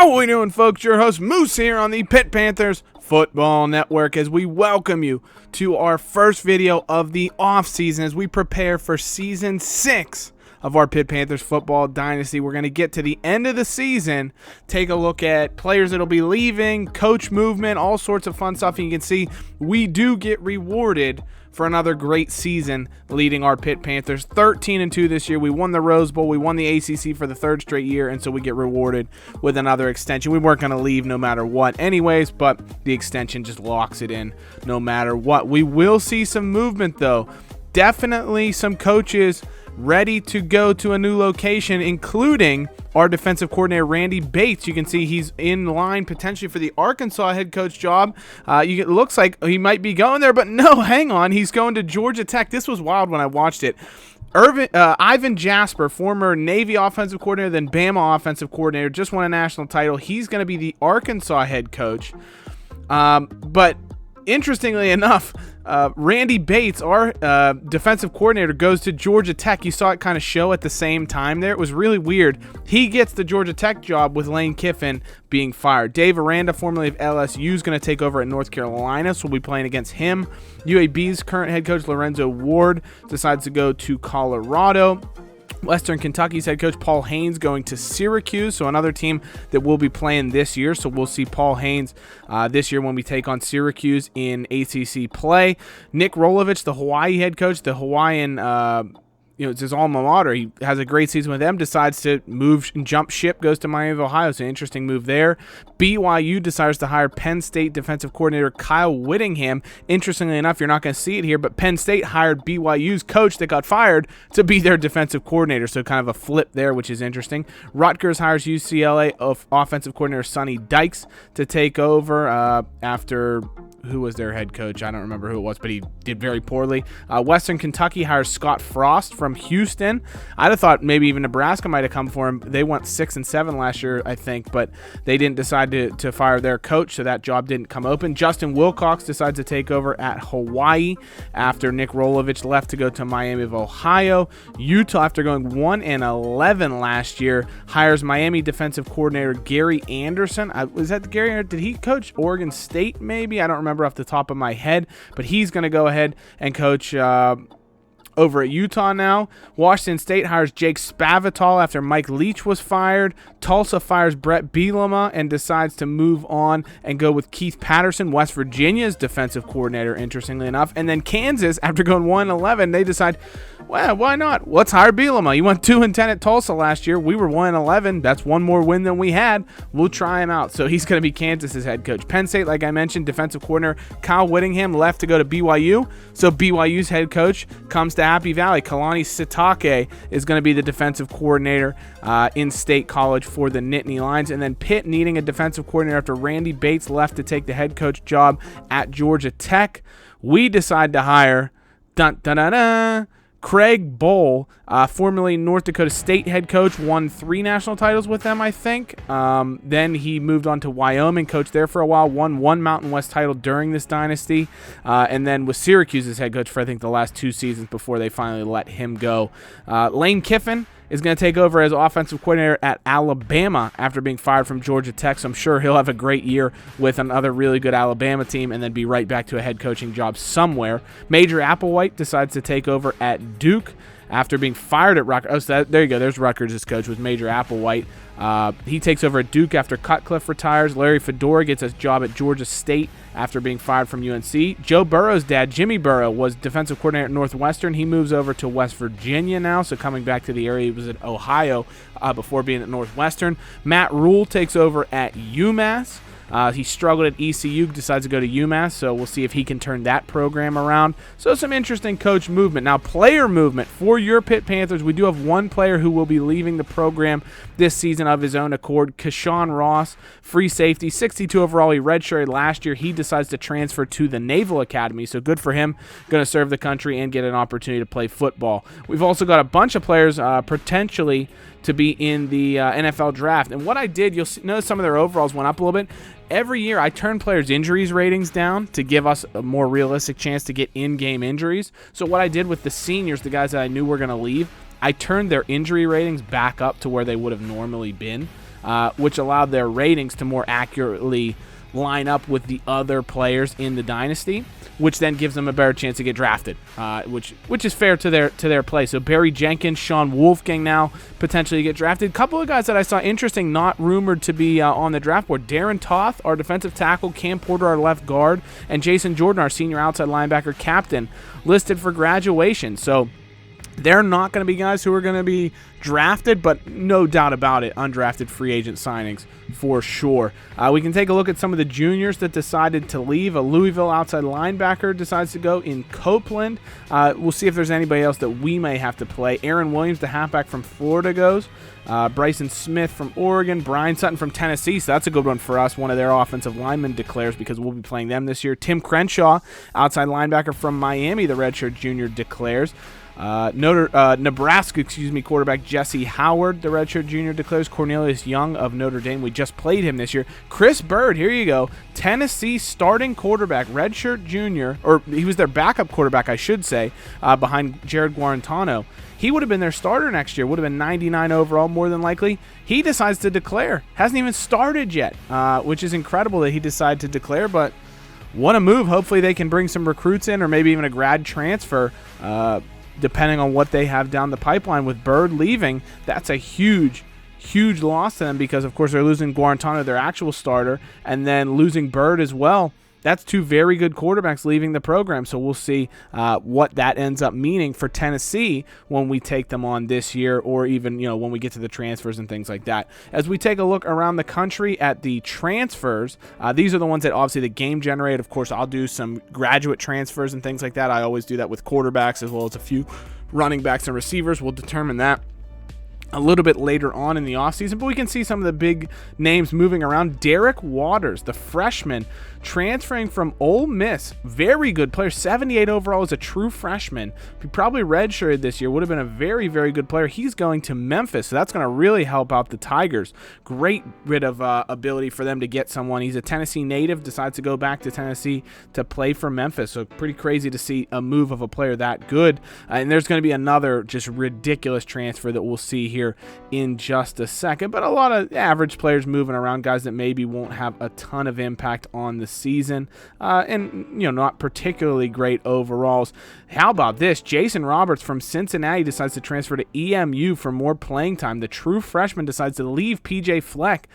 How we doing, folks? Your host Moose here on the Pitt Panthers Football Network as we welcome you to our first video of the offseason as we prepare for Season 6 of our Pitt Panthers Football Dynasty. We're going to get to the end of the season, take a look at players that'll be leaving, coach movement, all sorts of fun stuff. And you can see we do get rewarded for another great season leading our Pitt Panthers. 13-2 this year. We won the Rose Bowl. We won the ACC for the third straight year, and so we get rewarded with another extension. We weren't going to leave no matter what anyways, but the extension just locks it in no matter what. We will see some movement, though. Definitely some coaches ready to go to a new location, including our defensive coordinator, Randy Bates. You can see he's in line potentially for the Arkansas head coach job. It looks like he might be going there, but no, hang on. He's going to Georgia Tech. This was wild when I watched it. Ivan Jasper, former Navy offensive coordinator, then Bama offensive coordinator, just won a national title. He's going to be the Arkansas head coach. But interestingly enough, Randy Bates, our defensive coordinator, goes to Georgia Tech. You saw it kind of show at the same time there. It was really weird. He gets the Georgia Tech job with Lane Kiffin being fired. Dave Aranda, formerly of LSU, is going to take over at North Carolina, so we'll be playing against him. UAB's current head coach, Lorenzo Ward, decides to go to Colorado. Western Kentucky's head coach Paul Haynes going to Syracuse, so another team that will be playing this year. So we'll see Paul Haynes this year when we take on Syracuse in ACC play. Nick Rolovich, the Hawaii head coach, the Hawaiian it's his alma mater. He has a great season with them, decides to move and jump ship, goes to Miami of Ohio. So an interesting move there. BYU decides to hire Penn State defensive coordinator Kyle Whittingham. Interestingly enough, you're not going to see it here, but Penn State hired BYU's coach that got fired to be their defensive coordinator. So kind of a flip there, which is interesting. Rutgers hires UCLA offensive coordinator Sonny Dykes to take over after... Who was their head coach? I don't remember who it was, but he did very poorly. Western Kentucky hires Scott Frost from Houston. I'd have thought maybe even Nebraska might have come for him. They went 6-7 last year, I think, but they didn't decide to fire their coach, so that job didn't come open. Justin Wilcox decides to take over at Hawaii after Nick Rolovich left to go to Miami of Ohio. Utah, after going 1-11 last year, hires Miami defensive coordinator Gary Anderson. Was that Gary Anderson? Did he coach Oregon State maybe? I don't remember off the top of my head, but he's going to go ahead and coach over at Utah now. Washington State hires Jake Spavital after Mike Leach was fired. Tulsa fires Brett Bielema and decides to move on and go with Keith Patterson, West Virginia's defensive coordinator, interestingly enough. And then Kansas, after going 1-11, they decide, well, why not? Let's hire Bielema. You went 2-10 at Tulsa last year. We were 1-11. That's one more win than we had. We'll try him out. So he's going to be Kansas's head coach. Penn State, like I mentioned, defensive coordinator Kyle Whittingham left to go to BYU. So BYU's head coach comes to Happy Valley. Kalani Sitake is going to be the defensive coordinator in State College for the Nittany Lions. And then Pitt needing a defensive coordinator after Randy Bates left to take the head coach job at Georgia Tech. We decide to hire Craig Bohl, formerly North Dakota State head coach, won 3 national titles with them, I think. Then he moved on to Wyoming, coached there for a while, won 1 Mountain West title during this dynasty, and then was Syracuse's head coach for, I think, the last 2 seasons before they finally let him go. Lane Kiffin is going to take over as offensive coordinator at Alabama after being fired from Georgia Tech, so I'm sure he'll have a great year with another really good Alabama team and then be right back to a head coaching job somewhere. Major Applewhite decides to take over at Duke after being fired at Rutgers. Oh, so there you go. There's Rutgers' coach with Major Applewhite. He takes over at Duke after Cutcliffe retires. Larry Fedora gets a job at Georgia State after being fired from UNC. Joe Burrow's dad, Jimmy Burrow, was defensive coordinator at Northwestern. He moves over to West Virginia now, so coming back to the area. He was at Ohio before being at Northwestern. Matt Rule takes over at UMass. He struggled at ECU, decides to go to UMass, so we'll see if he can turn that program around. So some interesting coach movement. Now, player movement for your Pitt Panthers. We do have one player who will be leaving the program this season of his own accord. Kashon Ross, free safety, 62 overall. He redshirted last year. He decides to transfer to the Naval Academy, so good for him. Going to serve the country and get an opportunity to play football. We've also got a bunch of players potentially to be in the NFL draft. And what I did, you'll notice some of their overalls went up a little bit. Every year, I turn players' injuries ratings down to give us a more realistic chance to get in-game injuries. So what I did with the seniors, the guys that I knew were going to leave, I turned their injury ratings back up to where they would have normally been. which allowed their ratings to more accurately line up with the other players in the Dynasty, which then gives them a better chance to get drafted, which is fair to their play. So Barry Jenkins, Sean Wolfgang now potentially get drafted. A couple of guys that I saw interesting, not rumored to be on the draft board. Darren Toth, our defensive tackle, Cam Porter, our left guard, and Jason Jordan, our senior outside linebacker captain, listed for graduation. So they're not going to be guys who are going to be drafted, but no doubt about it, undrafted free agent signings for sure. We can take a look at some of the juniors that decided to leave. A Louisville outside linebacker decides to go in Copeland. We'll see if there's anybody else that we may have to play. Aaron Williams, the halfback from Florida, goes. Bryson Smith from Oregon. Brian Sutton from Tennessee, so that's a good one for us. One of their offensive linemen declares because we'll be playing them this year. Tim Crenshaw, outside linebacker from Miami, the redshirt junior, declares. Nebraska, quarterback Jesse Howard, the redshirt junior, declares. Cornelius Young of Notre Dame, we just played him this year. Chris Bird, here you go, Tennessee starting quarterback, redshirt junior, or he was their backup quarterback, I should say, behind Jared Guarantano. He would have been their starter next year, would have been 99 overall more than likely. He decides to declare. Hasn't even started yet, which is incredible that he decided to declare, but what a move. Hopefully they can bring some recruits in or maybe even a grad transfer, depending on what they have down the pipeline. With Bird leaving, that's a huge loss to them because, of course, they're losing Guarantano, their actual starter, and then losing Bird as well. That's two very good quarterbacks leaving the program, so we'll see what that ends up meaning for Tennessee when we take them on this year, or even when we get to the transfers and things like that. As we take a look around the country at the transfers, these are the ones that obviously the game generated. Of course, I'll do some graduate transfers and things like that. I always do that with quarterbacks as well as a few running backs and receivers. We'll determine that a little bit later on in the offseason, but we can see some of the big names moving around. Derrick Waters, the freshman, transferring from Ole Miss. Very good player, 78 overall as a true freshman. He probably redshirted this year, would have been a very, very good player. He's going to Memphis, so that's going to really help out the Tigers. Great bit of ability for them to get someone. He's a Tennessee native, decides to go back to Tennessee to play for Memphis, so pretty crazy to see a move of a player that good. And there's going to be another just ridiculous transfer that we'll see here in just a second, but a lot of average players moving around, guys that maybe won't have a ton of impact on the season, and not particularly great overalls. How about this? Jason Roberts from Cincinnati decides to transfer to EMU for more playing time. The true freshman decides to leave PJ Fleck.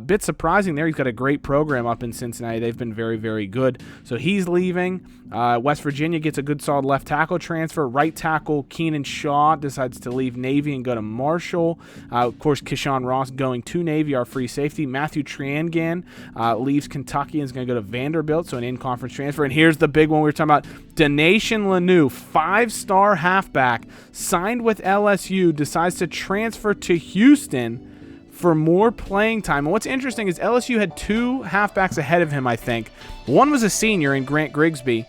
Bit surprising there. He's got a great program up in Cincinnati. They've been very, very good. So he's leaving. West Virginia gets a good solid left tackle transfer. Right tackle Keenan Shaw decides to leave Navy and go to Marshall. Of course, Kashon Ross going to Navy, our free safety. Matthew Triangan leaves Kentucky and is going to go to Vanderbilt, so an in-conference transfer. And here's the big one we were talking about. Donation Lanou, 5-star halfback, signed with LSU, decides to transfer to Houston for more playing time. And what's interesting is LSU had two halfbacks ahead of him, I think. One was a senior in Grant Grigsby,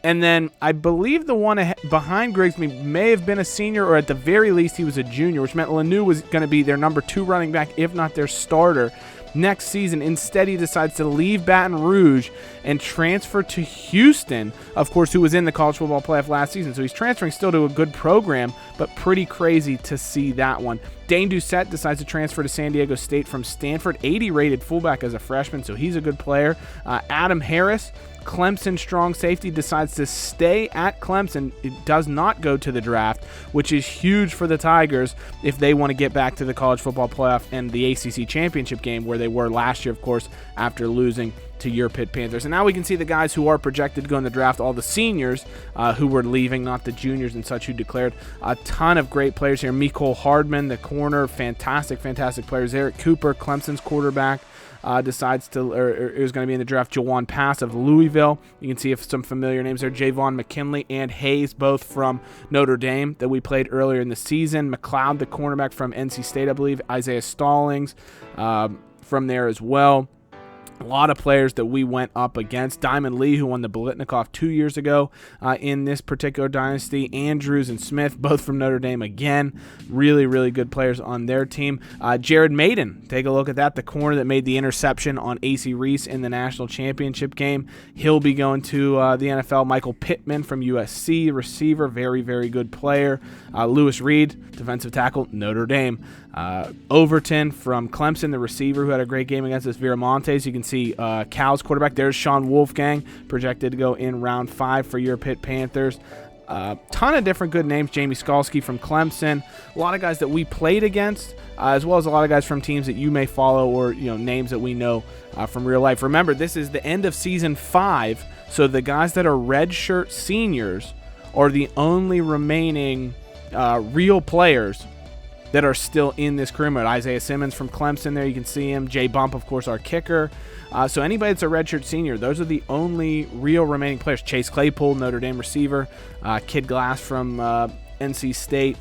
and then I believe the one behind Grigsby may have been a senior, or at the very least he was a junior, which meant Lanou was going to be their number 2 running back, if not their starter, next season. Instead, he decides to leave Baton Rouge and transfer to Houston, of course, who was in the college football playoff last season. So he's transferring still to a good program, but pretty crazy to see that one. Dane Doucette decides to transfer to San Diego State from Stanford, 80 rated fullback as a freshman, so he's a good player. Adam Harris, Clemson strong safety, decides to stay at Clemson. It does not go to the draft, which is huge for the Tigers if they want to get back to the college football playoff and the ACC championship game where they were last year, of course, after losing to your Pitt Panthers. And now we can see the guys who are projected to go in the draft, all the seniors who were leaving, not the juniors and such who declared. A ton of great players here. Mecole Hardman, the corner, fantastic players. Eric Cooper, Clemson's quarterback, decides to, or is going to be in the draft. Jawan Pass of Louisville. You can see some familiar names there. Javon McKinley and Hayes, both from Notre Dame that we played earlier in the season. McLeod, the cornerback from NC State, I believe. Isaiah Stallings from there as well. A lot of players that we went up against. Diamond Lee, who won the Biletnikoff 2 years ago in this particular dynasty. Andrews and Smith, both from Notre Dame again. Really, really good players on their team. Jared Maiden, take a look at that. The corner that made the interception on A.C. Reese in the national championship game. He'll be going to the NFL. Michael Pittman from USC, receiver. Very, very good player. Lewis Reed, defensive tackle, Notre Dame. Overton from Clemson, the receiver who had a great game against us, Viramontes. You can see Cal's quarterback. There's Sean Wolfgang, projected to go in round 5 for your Pitt Panthers. Ton of different good names. Jamie Skalski from Clemson. A lot of guys that we played against, as well as a lot of guys from teams that you may follow, or names that we know from real life. Remember, this is the end of season 5, so the guys that are redshirt seniors are the only remaining real players that are still in this career mode. Isaiah Simmons from Clemson, there you can see him. Jay Bump, of course, our kicker. So anybody that's a redshirt senior, those are the only real remaining players. Chase Claypool, Notre Dame receiver. Kid Glass from NC State.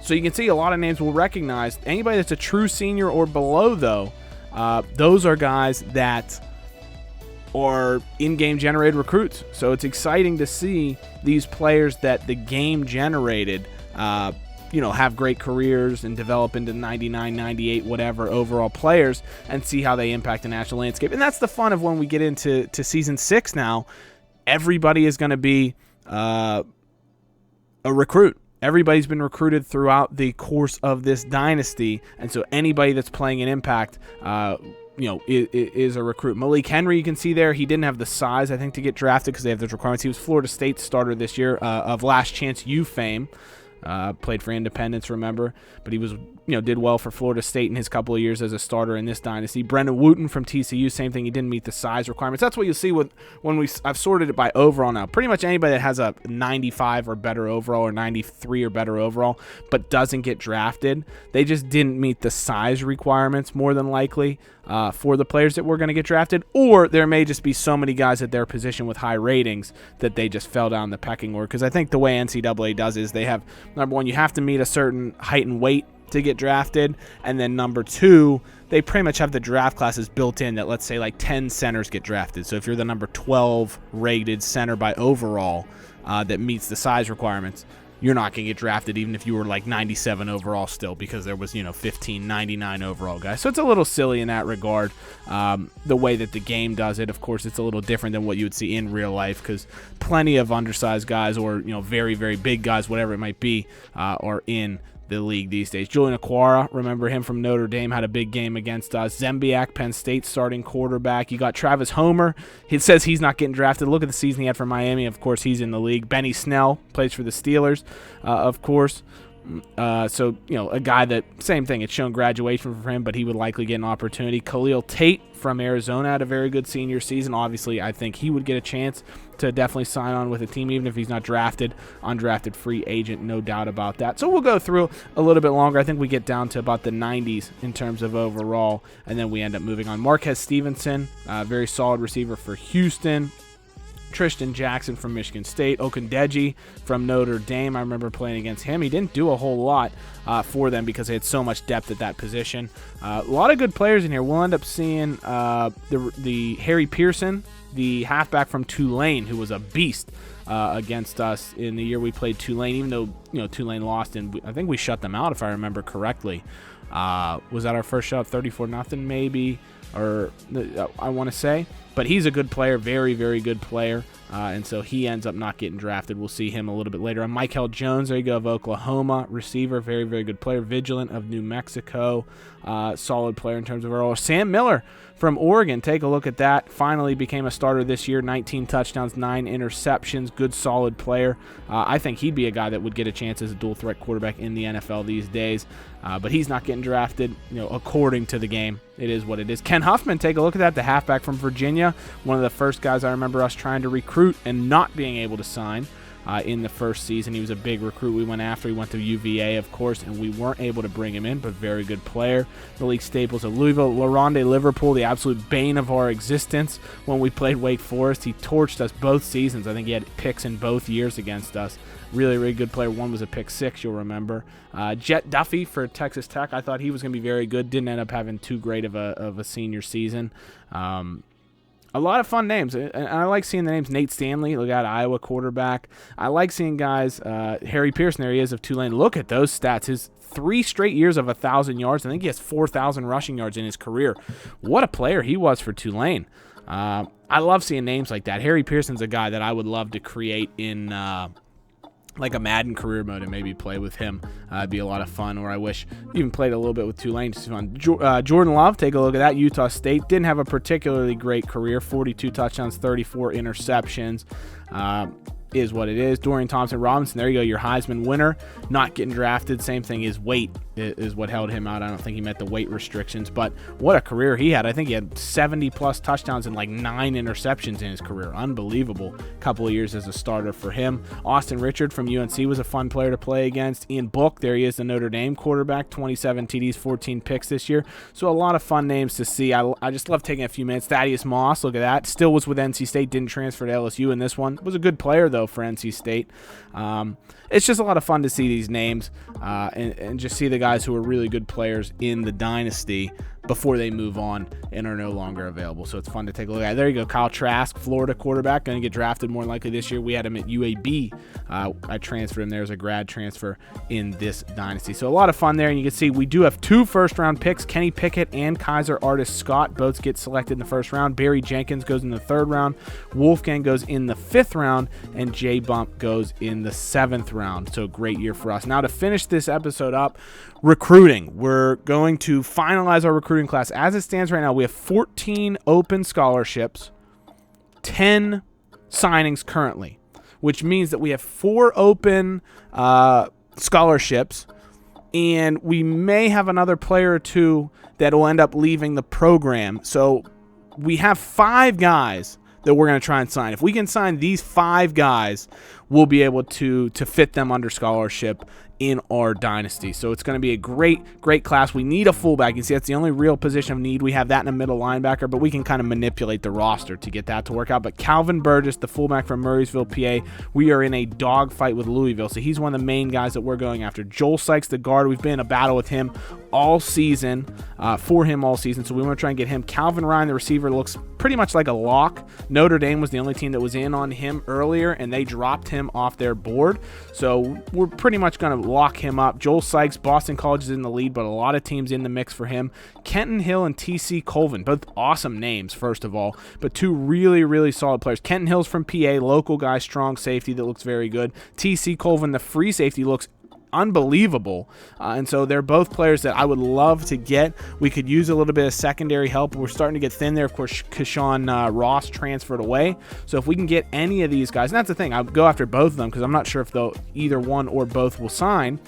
So you can see a lot of names we'll recognize. Anybody that's a true senior or below, though, those are guys that are in-game generated recruits. So it's exciting to see these players that the game generated have great careers and develop into 99, 98, whatever overall players, and see how they impact the national landscape. And that's the fun of when we get into season 6 now. Everybody is going to be a recruit. Everybody's been recruited throughout the course of this dynasty, and so anybody that's playing an impact is a recruit. Malik Henry, you can see there, he didn't have the size, I think, to get drafted because they have those requirements. He was Florida State's starter this year of Last Chance U fame. Played for Independence, remember, but he was, did well for Florida State in his couple of years as a starter in this dynasty. Brennan Wooten from TCU, same thing. He didn't meet the size requirements. That's what you'll see I've sorted it by overall now. Pretty much anybody that has a 95 or better overall, or 93 or better overall, but doesn't get drafted, they just didn't meet the size requirements more than likely for the players that were going to get drafted, or there may just be so many guys at their position with high ratings that they just fell down the pecking order. Because I think the way NCAA does is they have, number one, you have to meet a certain height and weight to get drafted, and then number 2, they pretty much have the draft classes built in that, let's say, like 10 centers get drafted. So if you're the number 12 rated center by overall that meets the size requirements, you're not going to get drafted even if you were like 97 overall still, because there was 15 99 overall guys. So it's a little silly in that regard, the way that the game does it. Of course, it's a little different than what you would see in real life, because plenty of undersized guys, or very, very big guys, whatever it might be, are in the league these days. Julian Aquara, remember him from Notre Dame, had a big game against us. Zembiak, Penn State starting quarterback. You got Travis Homer. He says he's not getting drafted. Look at the season he had for Miami. Of course, he's in the league. Benny Snell plays for the Steelers, of course. So, a guy that, same thing, it's shown graduation for him, but he would likely get an opportunity. Khalil Tate from Arizona had a very good senior season. Obviously, I think he would get a chance to definitely sign on with a team, even if he's not drafted. Undrafted free agent, no doubt about that. So we'll go through a little bit longer. I think we get down to about the 90s in terms of overall, and then we end up moving on. Marquez Stevenson, very solid receiver for Houston. Tristan Jackson from Michigan State. Okundeji from Notre Dame. I remember playing against him. He didn't do a whole lot for them because they had so much depth at that position. A lot of good players in here. We'll end up seeing the Harry Pearson, the halfback from Tulane, who was a beast against us in the year we played Tulane, even though Tulane lost, and I think we shut them out, if I remember correctly. Was that our first shot, 34-0 maybe, or I want to say. But he's a good player, very, very good player, and so he ends up not getting drafted. We'll see him a little bit later. Michael Jones, there you go, of Oklahoma, receiver, very, very good player. Vigilant of New Mexico, solid player in terms of overall. Sam Miller from Oregon, take a look at that. Finally became a starter this year, 19 touchdowns, 9 interceptions, good, solid player. I think he'd be a guy that would get a chance as a dual-threat quarterback in the NFL these days, but he's not getting drafted, according to the game. It is what it is. Ken Huffman, take a look at that, the halfback from Virginia, one of the first guys I remember us trying to recruit and not being able to sign in the first season. He was a big recruit we went after. He went to UVA, of course, and we weren't able to bring him in, but very good player. Malik Staples of Louisville. LaRonde Liverpool, the absolute bane of our existence when we played Wake Forest. He torched us both seasons. I think he had picks in both years against us. Really, really good player. One was a pick 6, you'll remember. Jet Duffy for Texas Tech. I thought he was going to be very good. Didn't end up having too great of a senior season. A lot of fun names, and I like seeing the names. Nate Stanley, look at Iowa quarterback. I like seeing guys. Harry Pearson, there he is, of Tulane. Look at those stats. His 3 straight years of 1,000 yards. I think he has 4,000 rushing yards in his career. What a player he was for Tulane. I love seeing names like that. Harry Pearson's a guy that I would love to create in like a Maiden career mode and maybe play with him. It'd be a lot of fun. Or I wish even played a little bit with Tulane. Just fun. Jordan Love, take a look at that. Utah State didn't have a particularly great career. 42 touchdowns, 34 interceptions. Is what it is. Dorian Thompson-Robinson, there you go, your Heisman winner, not getting drafted. Same thing, his weight is what held him out. I don't think he met the weight restrictions, but what a career he had. I think he had 70-plus touchdowns and like 9 interceptions in his career. Unbelievable couple of years as a starter for him. Austin Richard from UNC was a fun player to play against. Ian Book, there he is, the Notre Dame quarterback, 27 TDs, 14 picks this year. So a lot of fun names to see. I just love taking a few minutes. Thaddeus Moss, look at that. Still was with NC State, didn't transfer to LSU in this one. Was a good player, though, for NC State. It's just a lot of fun to see these names and just see the guys who are really good players in the Dynasty before they move on and are no longer available. So it's fun to take a look at. There you go, Kyle Trask, Florida quarterback, going to get drafted more than likely this year. We had him at UAB. I transferred him there as a grad transfer in this Dynasty. So a lot of fun there, and you can see we do have 2 first-round picks. Kenny Pickett and Kaiser Artis-Scott both get selected in the first round. Barry Jenkins goes in the 3rd round. Wolfgang goes in the 5th round, and Jay Bump goes in the 7th round. So great year for us. Now to finish this episode up, recruiting. We're going to finalize our recruiting class. As it stands right now, we have 14 open scholarships, 10 signings currently, which means that we have 4 open scholarships, and we may have another player or 2 that will end up leaving the program. So we have 5 guys that we're going to try and sign. If we can sign these 5 guys, we'll be able to fit them under scholarship in our Dynasty. So it's going to be a great class. We need a fullback. You see, that's the only real position of need. We have that in a middle linebacker, but we can kind of manipulate the roster to get that to work out. But Calvin Burgess, the fullback from Murraysville, PA, we are in a dogfight with Louisville. So he's one of the main guys that we're going after. Joel Sykes, the guard, we've been in a battle with him all season, for him all season. So we want to try and get him. Calvin Ryan, the receiver, looks pretty much like a lock. Notre Dame was the only team that was in on him earlier, and they dropped him off their board. So we're pretty much going to lock him up. Joel Sykes, Boston College is in the lead, but a lot of teams in the mix for him. Kenton Hill and TC Colvin, both awesome names, first of all, but 2 really solid players. Kenton Hill's from PA, local guy, strong safety that looks very good. TC Colvin, the free safety, looks unbelievable, and so they're both players that I would love to get. We could use a little bit of secondary help. We're starting to get thin there. Of course, Kashon Ross transferred away, so if we can get any of these guys, and that's the thing, I'll go after both of them because I'm not sure if either one or both will sign,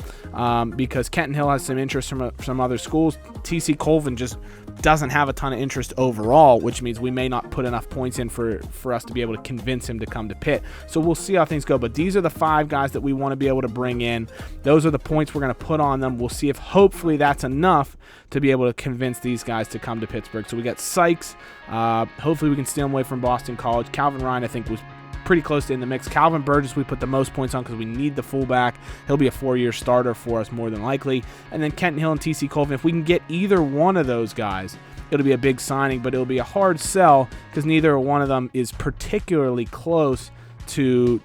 because Kenton Hill has some interest from some other schools. TC Colvin just doesn't have a ton of interest overall, which means we may not put enough points in for us to be able to convince him to come to Pitt. So we'll see how things go, but these are the 5 guys that we want to be able to bring in. Those are the points we're going to put on them. We'll see if hopefully that's enough to be able to convince these guys to come to Pittsburgh. So we got Sykes. Hopefully we can steal him away from Boston College. Calvin Ryan, I think, was pretty close to in the mix. Calvin Burgess, we put the most points on because we need the fullback. He'll be a 4-year starter for us more than likely. And then Kenton Hill and TC Colvin, if we can get either one of those guys, it'll be a big signing, but it'll be a hard sell because neither one of them is particularly close to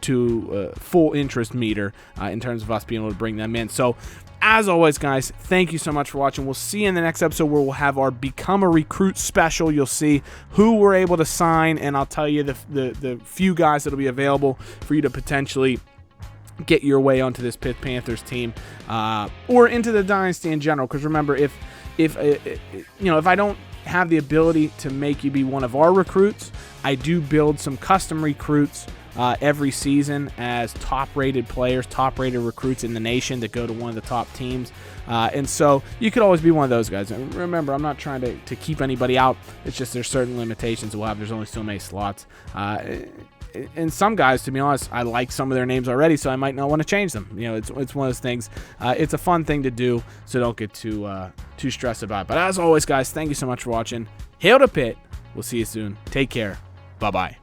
full interest meter in terms of us being able to bring them in. So as always, guys, thank you so much for watching. We'll see you in the next episode where we'll have our Become a Recruit special. You'll see who we're able to sign, and I'll tell you the few guys that'll be available for you to potentially get your way onto this Pitt Panthers team or into the Dynasty in general. Because remember, if I don't have the ability to make you be one of our recruits, I do build some custom recruits every season as top-rated players, top-rated recruits in the nation that go to one of the top teams. And so you could always be one of those guys. And remember, I'm not trying to keep anybody out. It's just there's certain limitations we'll have. There's only so many slots. And some guys, to be honest, I like some of their names already, so I might not want to change them. It's one of those things. It's a fun thing to do, so don't get too stressed about it. But as always, guys, thank you so much for watching. Hail to Pitt. We'll see you soon. Take care. Bye-bye.